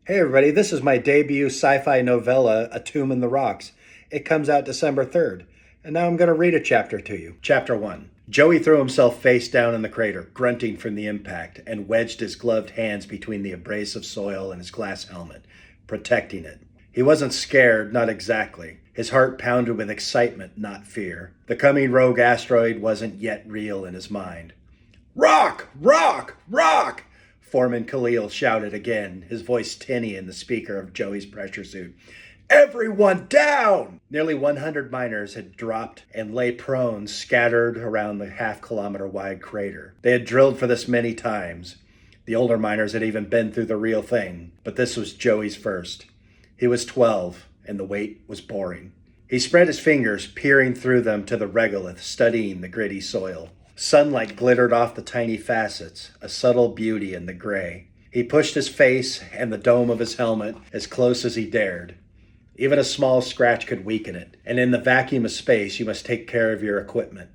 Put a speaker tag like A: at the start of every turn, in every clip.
A: Hey everybody, this is my debut sci-fi novella, A Tomb in the Rocks. It comes out December 3rd, and now I'm going to read a chapter to you. Chapter 1. Joey threw himself face down in the crater, grunting from the impact, and wedged his gloved hands between the abrasive soil and his glass helmet, protecting it. He wasn't scared, not exactly. His heart pounded with excitement, not fear. The coming rogue asteroid wasn't yet real in his mind. Rock! Rock! Rock! Foreman Khalil shouted again, his voice tinny in the speaker of Joey's pressure suit. Everyone down! Nearly 100 miners had dropped and lay prone, scattered around the half-kilometer wide crater. They had drilled for this many times. The older miners had even been through the real thing, but this was Joey's first. He was 12, and the wait was boring. He spread his fingers, peering through them to the regolith, studying the gritty soil. Sunlight glittered off the tiny facets, a subtle beauty in the gray. He pushed his face and the dome of his helmet as close as he dared. Even a small scratch could weaken it, and in the vacuum of space you must take care of your equipment.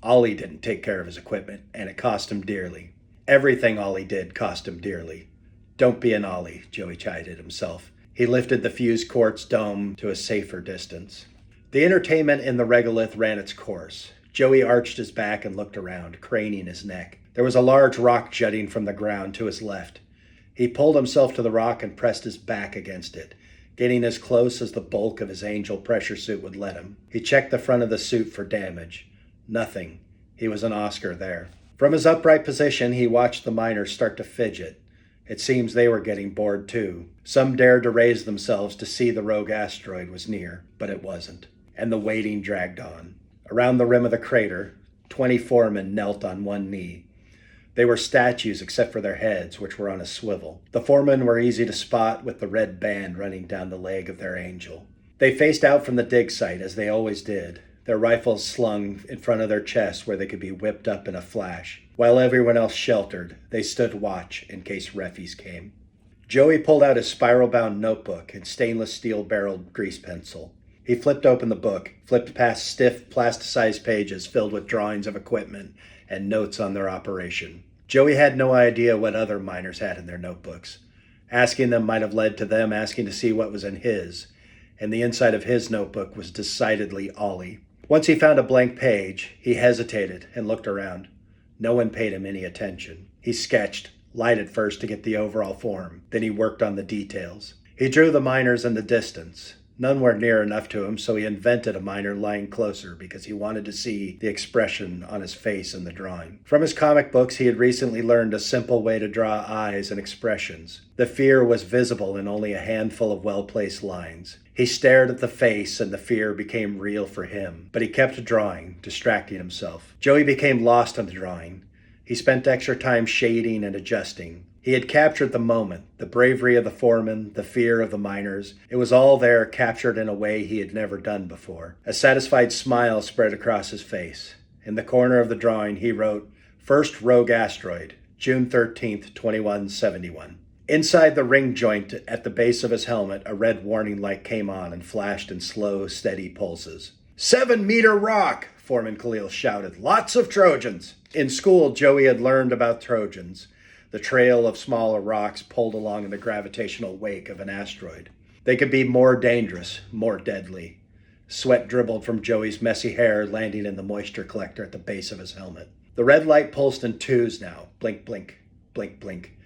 A: Ollie didn't take care of his equipment, and it cost him dearly. Everything Ollie did cost him dearly. Don't be an Ollie, Joey chided himself. He lifted the fused quartz dome to a safer distance. The entertainment in the regolith ran its course. Joey arched his back and looked around, craning his neck. There was a large rock jutting from the ground to his left. He pulled himself to the rock and pressed his back against it, getting as close as the bulk of his Angel pressure suit would let him. He checked the front of the suit for damage. Nothing. He was an Oscar there. From his upright position, he watched the miners start to fidget. It seems they were getting bored too. Some dared to raise themselves to see the rogue asteroid was near, but it wasn't. And the waiting dragged on. Around the rim of the crater, 20 foremen knelt on one knee. They were statues except for their heads, which were on a swivel. The foremen were easy to spot with the red band running down the leg of their Angel. They faced out from the dig site, as they always did, their rifles slung in front of their chests where they could be whipped up in a flash. While everyone else sheltered, they stood watch in case refs came. Joey pulled out his spiral-bound notebook and stainless steel-barreled grease pencil. He flipped open the book, flipped past stiff, plasticized pages filled with drawings of equipment and notes on their operation. Joey had no idea what other miners had in their notebooks. Asking them might have led to them asking to see what was in his, and the inside of his notebook was decidedly Ollie. Once he found a blank page, he hesitated and looked around. No one paid him any attention. He sketched, lighted first to get the overall form, then he worked on the details. He drew the miners in the distance. None were near enough to him, so he invented a miner lying closer because he wanted to see the expression on his face in the drawing. From his comic books, he had recently learned a simple way to draw eyes and expressions. The fear was visible in only a handful of well-placed lines. He stared at the face and the fear became real for him, but he kept drawing, distracting himself. Joey became lost in the drawing. He spent extra time shading and adjusting. He had captured the moment, the bravery of the foreman, the fear of the miners. It was all there, captured in a way he had never done before. A satisfied smile spread across his face. In the corner of the drawing, he wrote, "First Rogue Asteroid, June 13th, 2171. Inside the ring joint at the base of his helmet, a red warning light came on and flashed in slow, steady pulses. 7-meter rock, Foreman Khalil shouted. Lots of Trojans. In school, Joey had learned about Trojans. The trail of smaller rocks pulled along in the gravitational wake of an asteroid. They could be more dangerous, more deadly. Sweat dribbled from Joey's messy hair, landing in the moisture collector at the base of his helmet. The red light pulsed in twos now. Blink, blink, blink, blink.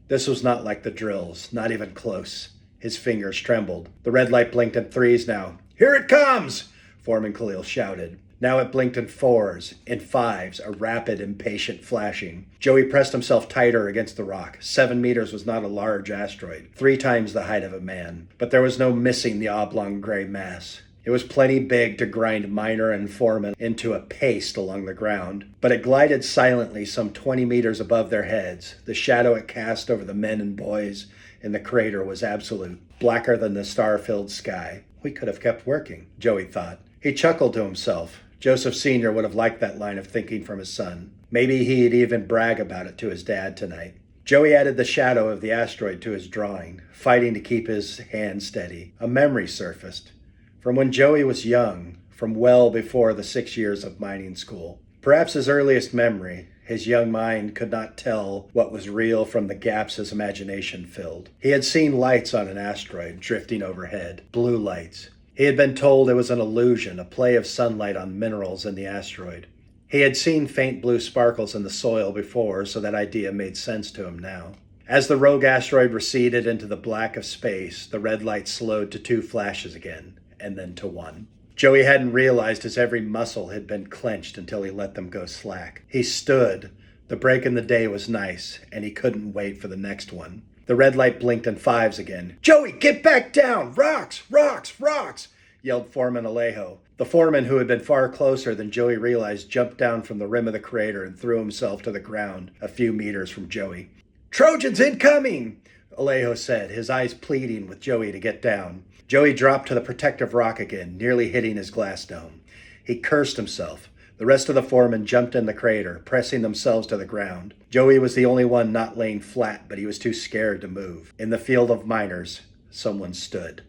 A: This was not like the drills, not even close. His fingers trembled. The red light blinked in threes now. Here it comes, Foreman Khalil shouted. Now it blinked in fours, in fives, a rapid, impatient flashing. Joey pressed himself tighter against the rock. 7 meters was not a large asteroid, 3 times the height of a man. But there was no missing the oblong gray mass. It was plenty big to grind miner and foreman into a paste along the ground, but it glided silently some 20 meters above their heads. The shadow it cast over the men and boys in the crater was absolute, blacker than the star-filled sky. We could have kept working, Joey thought. He chuckled to himself. Joseph Sr. would have liked that line of thinking from his son. Maybe he'd even brag about it to his dad tonight. Joey added the shadow of the asteroid to his drawing, fighting to keep his hand steady. A memory surfaced. From when Joey was young, from well before the 6 years of mining school. Perhaps his earliest memory, His young mind could not tell what was real from the gaps his imagination filled. He had seen lights on an asteroid drifting overhead, blue lights. He had been told it was an illusion, a play of sunlight on minerals in the asteroid. He had seen faint blue sparkles in the soil before, so that idea made sense to him now. As the rogue asteroid receded into the black of space, the red light slowed to 2 flashes again, and then to 1. Joey hadn't realized his every muscle had been clenched until he let them go slack. He stood. The break in the day was nice, and he couldn't wait for the next one. The red light blinked in 5s again. "Joey, get back down! Rocks! Rocks! Rocks!" yelled Foreman Alejo. The foreman, who had been far closer than Joey realized, jumped down from the rim of the crater and threw himself to the ground a few meters from Joey. "Trojans incoming!" Alejo said, his eyes pleading with Joey to get down. Joey dropped to the protective rock again, nearly hitting his glass dome. He cursed himself. The rest of the foremen jumped in the crater, pressing themselves to the ground. Joey was the only one not laying flat, but he was too scared to move. In the field of miners, someone stood.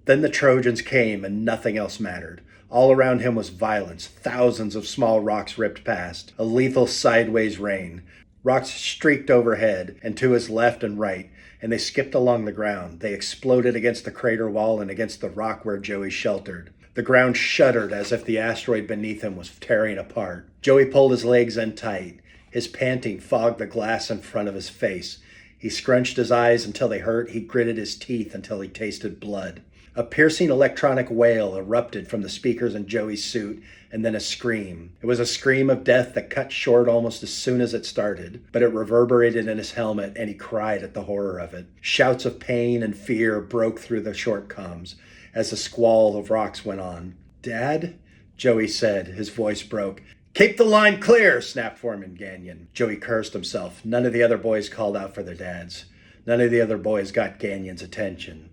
A: Then the Trojans came, and nothing else mattered. All around him was violence. Thousands of small rocks ripped past, a lethal sideways rain. Rocks streaked overhead and to his left and right, and they skipped along the ground. They exploded against the crater wall and against the rock where Joey sheltered. The ground shuddered as if the asteroid beneath him was tearing apart. Joey pulled his legs in tight. His panting fogged the glass in front of his face. He scrunched his eyes until they hurt. He gritted his teeth until he tasted blood. A piercing electronic wail erupted from the speakers in Joey's suit, and then a scream. It was a scream of death that cut short almost as soon as it started, but it reverberated in his helmet, and he cried at the horror of it. Shouts of pain and fear broke through the short comms as the squall of rocks went on. "Dad?" Joey said. His voice broke. "Keep the line clear," snapped Foreman Gagnon. Joey cursed himself. None of the other boys called out for their dads. None of the other boys got Gagnon's attention.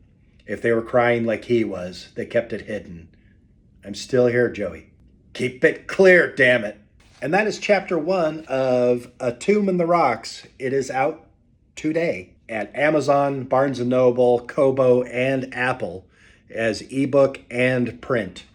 A: If they were crying like he was, they kept it hidden. "I'm still here, Joey." "Keep it clear, damn it." And that is chapter 1 of A Tomb in the Rocks. It is out today at Amazon, Barnes & Noble, Kobo, and Apple as ebook and print.